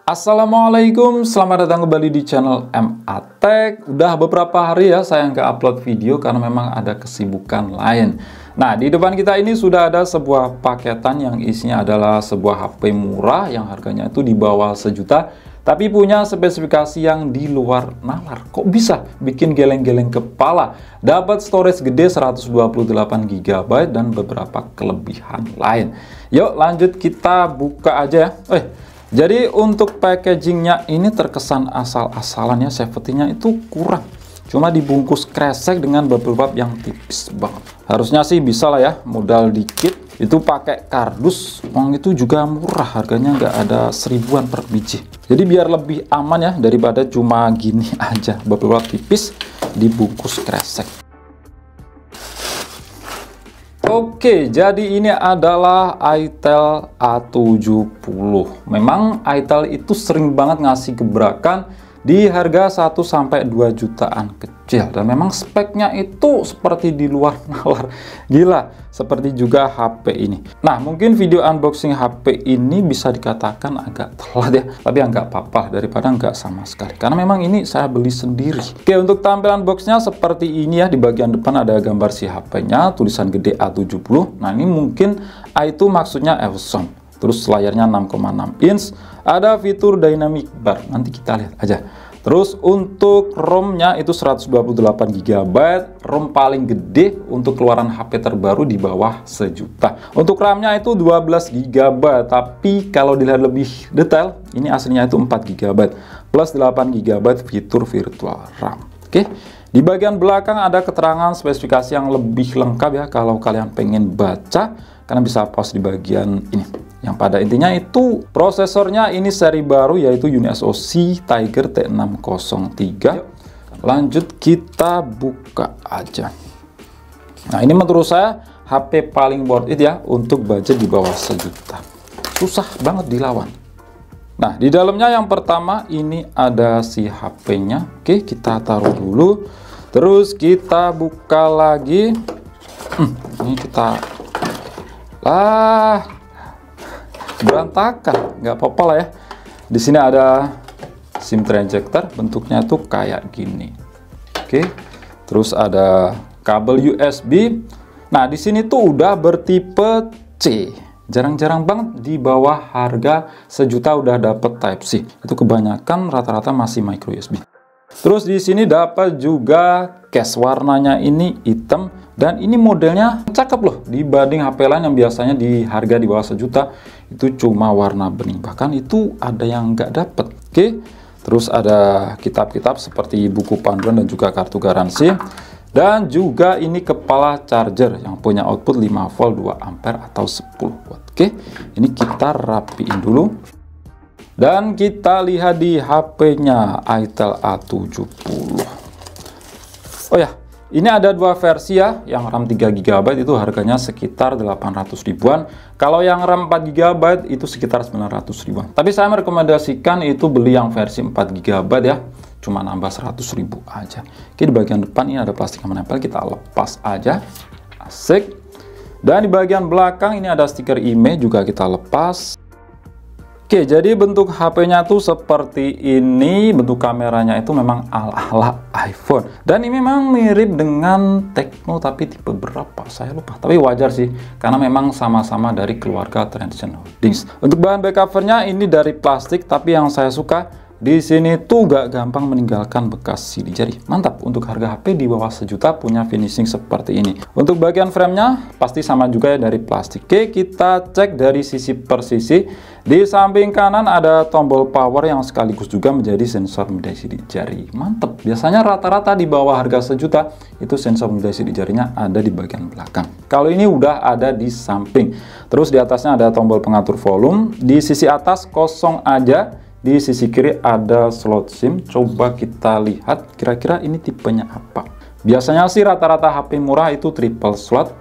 Assalamualaikum, selamat datang kembali di channel MA Tech. Udah beberapa hari ya saya nggak upload video karena memang ada kesibukan lain. Nah, di depan kita ini sudah ada sebuah paketan yang isinya adalah sebuah HP murah yang harganya itu di bawah sejuta, tapi punya spesifikasi yang di luar nalar. Kok bisa bikin geleng-geleng kepala? Dapat storage gede 128 GB dan beberapa kelebihan lain. Yuk lanjut kita buka aja ya. Jadi untuk packagingnya ini terkesan asal-asalan ya, safety-nya itu kurang. Cuma dibungkus kresek dengan bubble wrap yang tipis banget. Harusnya sih bisa lah ya, modal dikit. Itu pakai kardus, uang itu juga murah, harganya nggak ada 1000-an per biji. Jadi biar lebih aman ya, daripada cuma gini aja, bubble wrap tipis dibungkus kresek. Oke, jadi ini adalah itel A70. Memang itel itu sering banget ngasih gebrakan di harga 1-2 jutaan kecil. Dan memang speknya itu seperti di luar nalar. Gila, seperti juga HP ini. Nah, mungkin video unboxing HP ini bisa dikatakan agak telat ya. Tapi ya nggak apa-apa, daripada nggak sama sekali. Karena memang ini saya beli sendiri. Oke, untuk tampilan boxnya seperti ini ya. Di bagian depan ada gambar si HP-nya, tulisan gede A70. Nah, ini mungkin A itu maksudnya Ewson. Terus layarnya 6,6 inch, ada fitur dynamic bar, nanti kita lihat aja. Terus untuk ROM-nya itu 128 GB, ROM paling gede untuk keluaran HP terbaru di bawah sejuta. Untuk RAM-nya itu 12 GB, tapi kalau dilihat lebih detail, ini aslinya itu 4 GB, plus 8 GB fitur virtual RAM. Oke. Di bagian belakang ada keterangan spesifikasi yang lebih lengkap ya, kalau kalian pengen baca, kalian bisa pause di bagian ini. Yang pada intinya itu prosesornya ini seri baru yaitu UniSoC Tiger T603. Lanjut kita buka aja. Nah, ini menurut saya HP paling worth it ya untuk budget di bawah sejuta. Susah banget dilawan. Nah, di dalamnya yang pertama ini ada si HP-nya. Oke, kita taruh dulu. Terus kita buka lagi. Ini kita berantakan, nggak apa-apa lah ya. Di sini ada SIM transjector, bentuknya tuh kayak gini. Oke, terus ada kabel USB. Nah, di sini tuh udah bertipe C. Jarang-jarang banget di bawah harga sejuta udah dapet Type C. Itu kebanyakan rata-rata masih micro USB. Terus di sini dapat juga case, warnanya ini hitam dan ini modelnya cakep loh dibanding HP lain yang biasanya di harga di bawah sejuta itu cuma warna bening, bahkan itu ada yang nggak dapet. Oke, terus ada kitab-kitab seperti buku panduan dan juga kartu garansi, dan juga ini kepala charger yang punya output 5 volt 2 ampere atau 10 watt. Oke, ini kita rapiin dulu. Dan kita lihat di HP-nya itel A70. Oh ya, ini ada dua versi ya. Yang RAM 3 GB itu harganya sekitar 800 ribuan. Kalau yang RAM 4 GB itu sekitar 900 ribuan. Tapi saya merekomendasikan itu beli yang versi 4 GB ya. Cuma nambah 100 ribu aja. Oke, di bagian depan ini ada plastik yang menempel. Kita lepas aja. Asik. Dan di bagian belakang ini ada stiker IMEI juga kita lepas. Oke, jadi bentuk HP-nya tuh seperti ini. Bentuk kameranya itu memang ala-ala iPhone. Dan ini memang mirip dengan Tecno, tapi tipe berapa? Saya lupa. Tapi wajar sih, karena memang sama-sama dari keluarga Transsion Holdings. Untuk bahan back covernya ini dari plastik, tapi yang saya suka di sini tuh gak gampang meninggalkan bekas sidik jari. Mantap, untuk harga HP di bawah sejuta punya finishing seperti ini. Untuk bagian framenya pasti sama juga ya dari plastik. Oke, kita cek dari sisi per sisi. Di samping kanan ada tombol power yang sekaligus juga menjadi sensor media sidik jari. Mantap, biasanya rata-rata di bawah harga sejuta itu sensor media sidik jarinya ada di bagian belakang. Kalau ini udah ada di samping. Terus di atasnya ada tombol pengatur volume. Di sisi atas kosong aja. Di sisi kiri ada slot SIM. Coba kita lihat kira-kira ini tipenya apa. Biasanya sih rata-rata HP murah itu triple slot.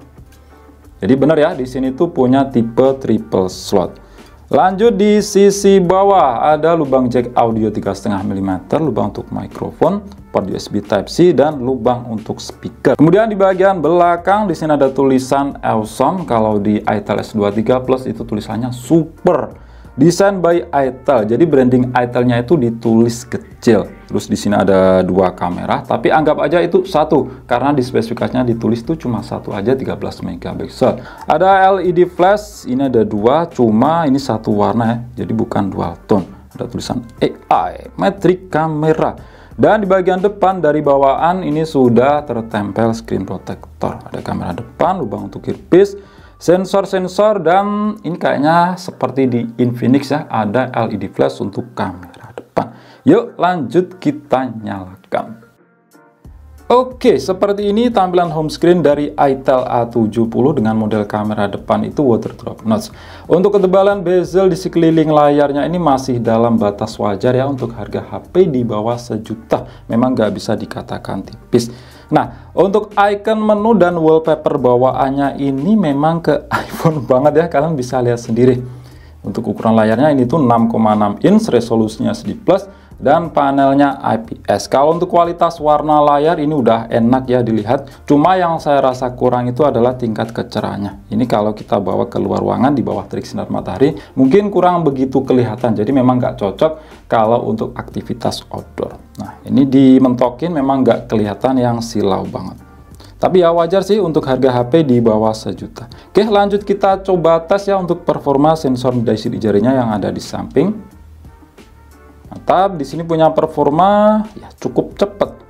Jadi benar ya, di sini tuh punya tipe triple slot. Lanjut di sisi bawah ada lubang jack audio 3,5 mm, lubang untuk mikrofon, port USB Type C, dan lubang untuk speaker. Kemudian di bagian belakang di sini ada tulisan Ewson. Kalau di itel S23 Plus itu tulisannya Super. Design by ITEL. Jadi branding ITEL-nya itu ditulis kecil. Terus di sini ada 2 kamera, tapi anggap aja itu satu karena di spesifikasinya ditulis itu cuma satu aja 13 megapiksel. Ada LED flash, ini ada 2, cuma ini satu warna ya. Jadi bukan dual tone. Ada tulisan AI Matrix Camera. Dan di bagian depan dari bawaan ini sudah tertempel screen protector. Ada kamera depan, lubang untuk earpiece, sensor-sensor, dan ini kayaknya seperti di Infinix ya, ada LED flash untuk kamera depan. Yuk lanjut kita nyalakan. Oke, seperti ini tampilan home screen dari ITEL A70 dengan model kamera depan itu water drop notch. Untuk ketebalan bezel di sekeliling layarnya ini masih dalam batas wajar ya untuk harga HP di bawah sejuta. Memang nggak bisa dikatakan tipis. Nah, untuk icon menu dan wallpaper bawaannya ini memang ke iPhone banget ya, kalian bisa lihat sendiri. Untuk ukuran layarnya ini tuh 6,6 inch, resolusinya SD+, dan panelnya IPS. Kalau untuk kualitas warna layar ini udah enak ya dilihat. Cuma yang saya rasa kurang itu adalah tingkat kecerahannya. Ini kalau kita bawa ke luar ruangan di bawah terik sinar matahari, mungkin kurang begitu kelihatan. Jadi memang nggak cocok kalau untuk aktivitas outdoor. Nah, ini dimentokin memang nggak kelihatan yang silau banget. Tapi ya wajar sih untuk harga HP di bawah sejuta. Oke, lanjut kita coba tes ya untuk performa sensor medasi di jarinya yang ada di samping. Mantap, di sini punya performa ya cukup cepat.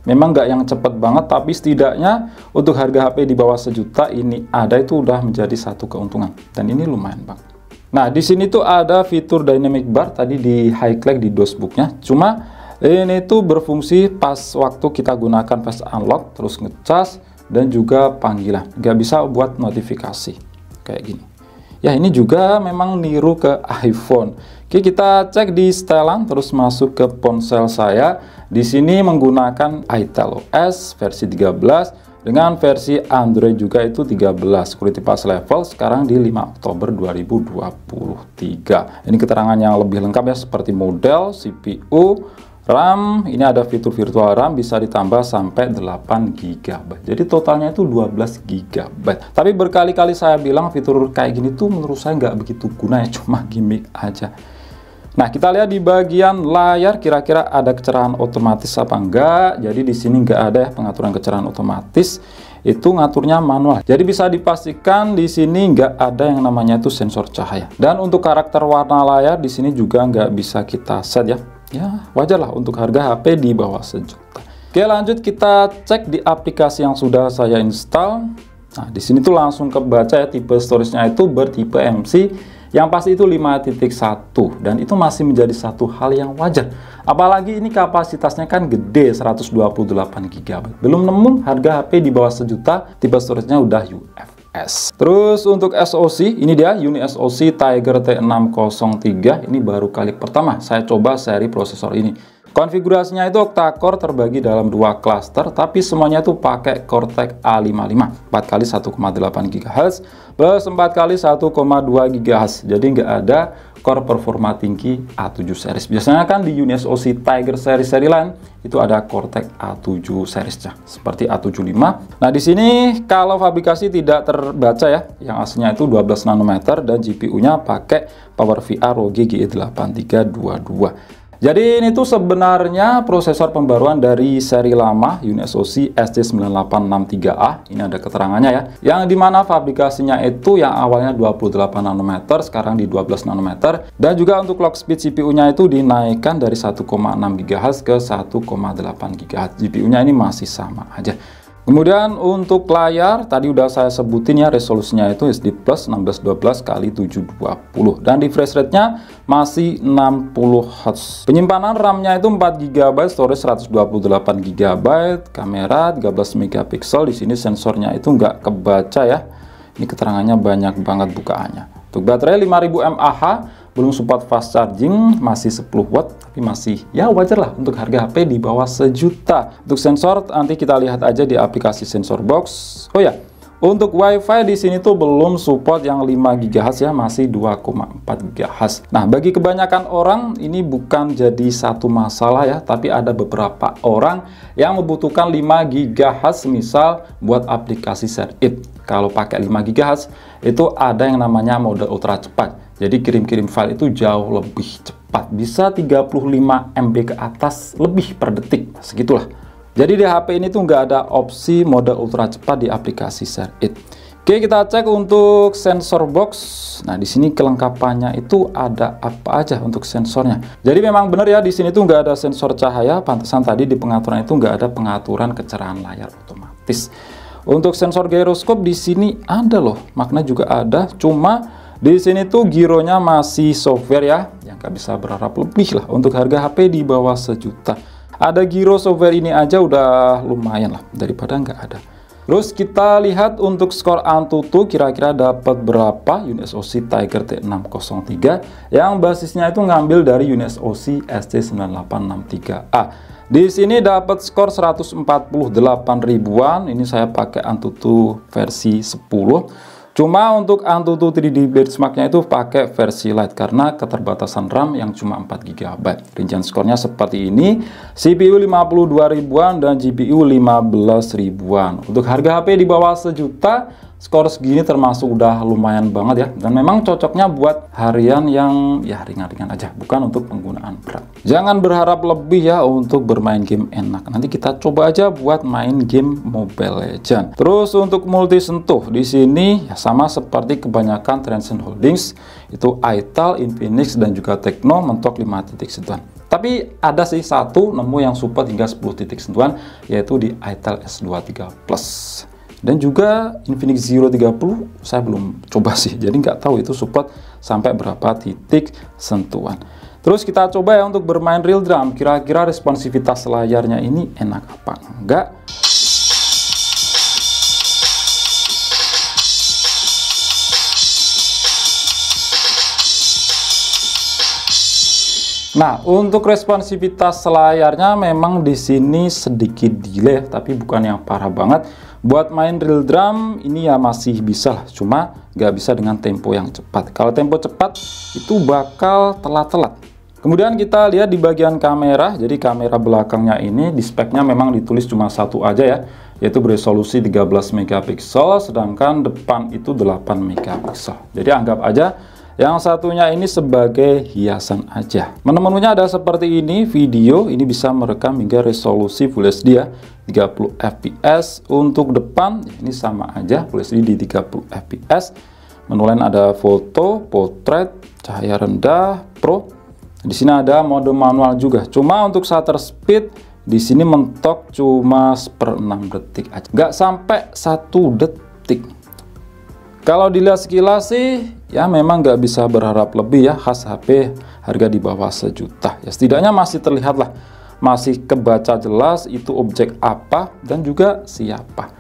Memang nggak yang cepat banget, tapi setidaknya untuk harga HP di bawah sejuta ini ada itu udah menjadi satu keuntungan. Dan ini lumayan banget. Nah, di sini tuh ada fitur dynamic bar tadi di highlight di dashboardnya. Cuma ini tuh berfungsi pas waktu kita gunakan face unlock, terus ngecas dan juga panggilan. Nggak bisa buat notifikasi kayak gini. Ya, ini juga memang niru ke iPhone. Oke, kita cek di setelan, terus masuk ke ponsel saya. Di sini menggunakan ITEL OS versi 13 dengan versi Android juga itu 13. Security Pass level sekarang di 5 Oktober 2023. Ini keterangan yang lebih lengkap ya, seperti model, CPU, RAM, ini ada fitur virtual RAM bisa ditambah sampai 8 GB. Jadi totalnya itu 12 GB. Tapi berkali-kali saya bilang fitur kayak gini tuh menurut saya nggak begitu guna ya, cuma gimmick aja. Nah, kita lihat di bagian layar kira-kira ada kecerahan otomatis apa enggak. Jadi di sini nggak ada ya pengaturan kecerahan otomatis. Itu ngaturnya manual. Jadi bisa dipastikan di sini nggak ada yang namanya itu sensor cahaya. Dan untuk karakter warna layar di sini juga nggak bisa kita set ya. Ya, wajar lah untuk harga HP di bawah sejuta. Oke, lanjut kita cek di aplikasi yang sudah saya install. Nah, di sini tuh langsung kebaca ya tipe storage-nya itu bertipe MC. Yang pasti itu 5.1 dan itu masih menjadi satu hal yang wajar. Apalagi ini kapasitasnya kan gede 128 GB. Belum nemu harga HP di bawah sejuta, tipe storage-nya udah UFS. Terus untuk SoC, ini dia Uni SoC Tiger T603. Ini baru kali pertama saya coba seri prosesor ini. Konfigurasinya itu octa-core terbagi dalam 2 cluster, tapi semuanya itu pakai Cortex A55 4 x 1,8 GHz plus 4 x 1,2 GHz. Jadi nggak ada core performa tinggi A7 series. Biasanya kan di Uni SoC Tiger seri-seri lain itu ada Cortex A7 seriesnya seperti A75. Nah, di sini kalau fabrikasi tidak terbaca ya, yang aslinya itu 12 nanometer dan GPU-nya pakai PowerVR ROG GE8322. Jadi ini tuh sebenarnya prosesor pembaruan dari seri lama Uni SoC ST9863A. Ini ada keterangannya ya. Yang dimana fabrikasinya itu yang awalnya 28 nanometer, sekarang di 12 nanometer. Dan juga untuk clock speed CPU-nya itu dinaikkan dari 1,6 GHz ke 1,8 GHz. GPU-nya ini masih sama aja. Kemudian untuk layar tadi udah saya sebutin ya, resolusinya itu SD Plus 1612 x 720 dan refresh rate-nya masih 60 Hz. Penyimpanan RAM-nya itu 4 GB, storage 128 GB, kamera 13 megapiksel. Di sini sensornya itu nggak kebaca ya. Ini keterangannya banyak banget bukaannya. Untuk baterai 5000 mAh, belum support fast charging, masih 10 watt, tapi masih ya wajar lah untuk harga HP di bawah sejuta. Untuk sensor nanti kita lihat aja di aplikasi sensor box. Oh ya, untuk WiFi di sini tuh belum support yang 5 GHz ya, masih 2,4 GHz. Nah, bagi kebanyakan orang ini bukan jadi satu masalah ya, tapi ada beberapa orang yang membutuhkan 5 GHz misal buat aplikasi share it. Kalau pakai 5 GHz itu ada yang namanya mode ultra cepat. Jadi kirim-kirim file itu jauh lebih cepat, bisa 35 MB ke atas lebih per detik, segitulah. Jadi di HP ini tuh nggak ada opsi mode ultra cepat di aplikasi ShareIt. Oke, kita cek untuk sensor box. Nah, di sini kelengkapannya itu ada apa aja untuk sensornya. Jadi memang benar ya, di sini tuh nggak ada sensor cahaya. Pantesan tadi di pengaturan itu nggak ada pengaturan kecerahan layar otomatis. Untuk sensor gyroscope di sini ada loh, makna juga ada. Cuma di sini tuh gironya masih software ya, yang nggak bisa berharap lebih lah untuk harga HP di bawah 1 juta. Ada giro software ini aja udah lumayan lah daripada nggak ada. Terus kita lihat untuk skor Antutu kira-kira dapat berapa unit SoC Tiger T603 yang basisnya itu ngambil dari unit SoC ST9863A. Di sini dapat skor 148 ribuan. Ini saya pakai Antutu versi 10. Cuma untuk Antutu 3D benchmarknya itu pakai versi Lite karena keterbatasan RAM yang cuma 4 GB. Rincian skornya seperti ini. CPU 52 ribuan dan GPU 15 ribuan. Untuk harga HP di bawah 1 juta, skor segini termasuk udah lumayan banget ya. Dan memang cocoknya buat harian yang ya ringan-ringan aja, bukan untuk penggunaan berat. Jangan berharap lebih ya untuk bermain game enak. Nanti kita coba aja buat main game Mobile Legends. Terus untuk multi sentuh di sini ya sama seperti kebanyakan Transcend Holdings, itu Itel, Infinix dan juga Tecno mentok 5 titik sentuhan. Tapi ada sih satu nemu yang support hingga 10 titik sentuhan, yaitu di Itel S23 Plus. Dan juga Infinix Zero 30 saya belum coba sih, jadi nggak tahu itu support sampai berapa titik sentuhan. Terus kita coba ya untuk bermain real drum, kira-kira responsivitas layarnya ini enak apa enggak. Nah, untuk responsivitas layarnya memang di sini sedikit delay, tapi bukan yang parah banget. Buat main real drum ini ya masih bisa lah, cuma nggak bisa dengan tempo yang cepat. Kalau tempo cepat itu bakal telat-telat. Kemudian kita lihat di bagian kamera, jadi kamera belakangnya ini di speknya memang ditulis cuma satu aja ya, yaitu beresolusi 13 megapiksel, sedangkan depan itu 8 megapiksel. Jadi anggap aja yang satunya ini sebagai hiasan aja. Menu-menunya ada seperti ini. Video ini bisa merekam hingga resolusi Full HD ya, 30 fps. Untuk depan ini sama aja, Full HD di 30 fps. Menu lain ada foto, potret, cahaya rendah, pro. Di sini ada mode manual juga. Cuma untuk shutter speed di sini mentok cuma 1/6 detik aja, nggak sampai 1 detik. Kalau dilihat sekilas sih ya memang nggak bisa berharap lebih ya, khas HP harga di bawah 1 juta. Ya setidaknya masih terlihat lah, masih kebaca jelas itu objek apa dan juga siapa.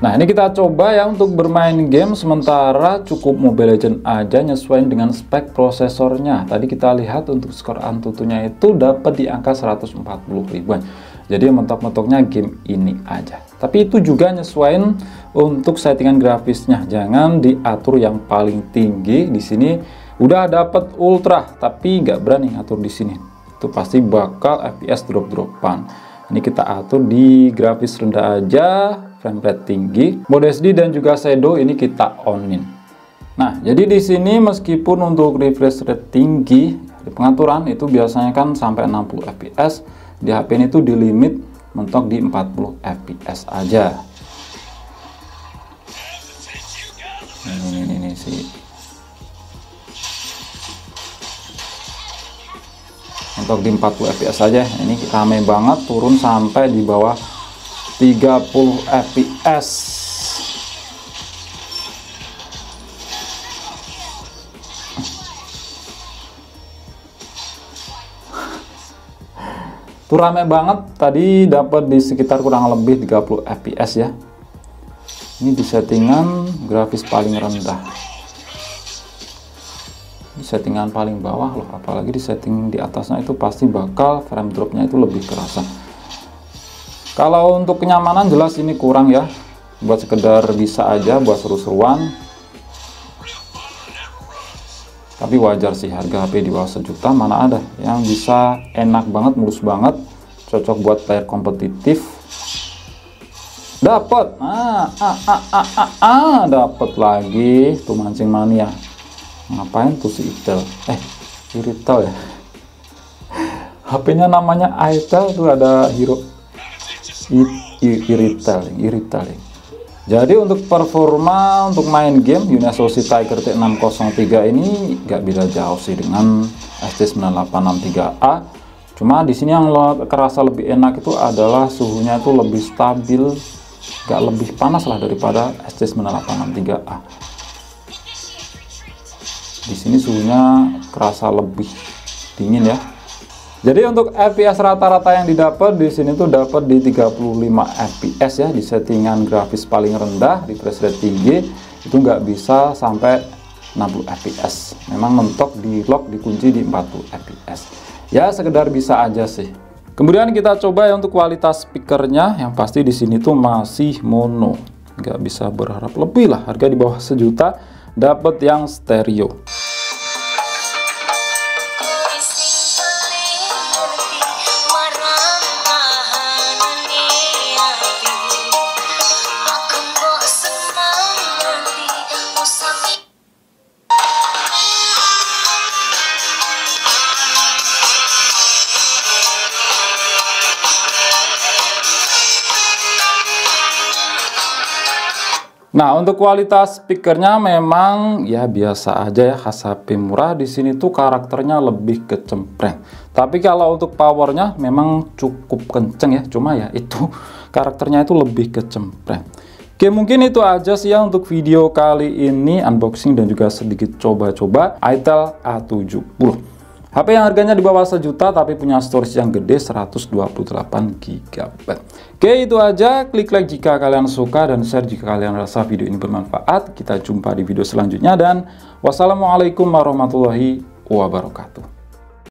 Nah, ini kita coba ya untuk bermain game, sementara cukup Mobile Legends aja nyesuaiin dengan spek prosesornya. Tadi kita lihat untuk skor Antutunya itu dapat di angka 140 ribuan. Jadi mentok-mentoknya game ini aja. Tapi itu juga nyesuaiin untuk settingan grafisnya. Jangan diatur yang paling tinggi. Di sini udah dapat ultra, tapi nggak berani ngatur di sini. Itu pasti bakal FPS drop-dropan. Ini kita atur di grafis rendah aja, frame rate tinggi, mode SD dan juga shadow ini kita onin. Nah, jadi di sini meskipun untuk refresh rate tinggi di pengaturan itu biasanya kan sampai 60 fps, di HP ini tuh di limit mentok di 40 fps aja. Ini sih. Mentok di 40 fps aja. Ini rame banget, turun sampai di bawah 30 fps. Itu rame banget, tadi dapat di sekitar kurang lebih 30 fps ya. Ini di settingan grafis paling rendah, di settingan paling bawah loh, apalagi di setting di atasnya itu pasti bakal frame dropnya itu lebih kerasa. Kalau untuk kenyamanan jelas ini kurang ya, buat sekedar bisa aja buat seru-seruan. Tapi wajar sih, harga HP di bawah 1 juta mana ada yang bisa enak banget, mulus banget, cocok buat player kompetitif. Dapat. Dapat lagi tuh mancing mania. Ngapain tuh si Itel? Iritel ya. HP-nya namanya Itel, tuh ada hero Iritel. Jadi untuk performa untuk main game Unisoci Tiger T603 ini nggak beda jauh sih dengan ST9863A. Cuma di sini yang kerasa lebih enak itu adalah suhunya itu lebih stabil, nggak lebih panas lah daripada ST9863A. Di sini suhunya kerasa lebih dingin ya. Jadi untuk FPS rata-rata yang didapat di sini tuh dapat di 35 FPS ya, di settingan grafis paling rendah, refresh rate tinggi itu nggak bisa sampai 60 FPS. Memang mentok di lock dikunci di 40 FPS. Ya sekedar bisa aja sih. Kemudian kita coba ya untuk kualitas speakernya, yang pasti di sini tuh masih mono. Nggak bisa berharap lebih lah, harga di bawah sejuta dapat yang stereo. Nah, untuk kualitas speakernya memang ya biasa aja ya, khas HP murah. Di sini tuh karakternya lebih kecempreng. Tapi kalau untuk powernya memang cukup kenceng ya, cuma ya itu karakternya itu lebih kecempreng. Oke, mungkin itu aja sih ya untuk video kali ini, unboxing dan juga sedikit coba-coba Itel A70. HP yang harganya di bawah sejuta tapi punya storage yang gede 128 GB. Oke, itu aja. Klik like jika kalian suka dan share jika kalian rasa video ini bermanfaat. Kita jumpa di video selanjutnya dan wassalamualaikum warahmatullahi wabarakatuh.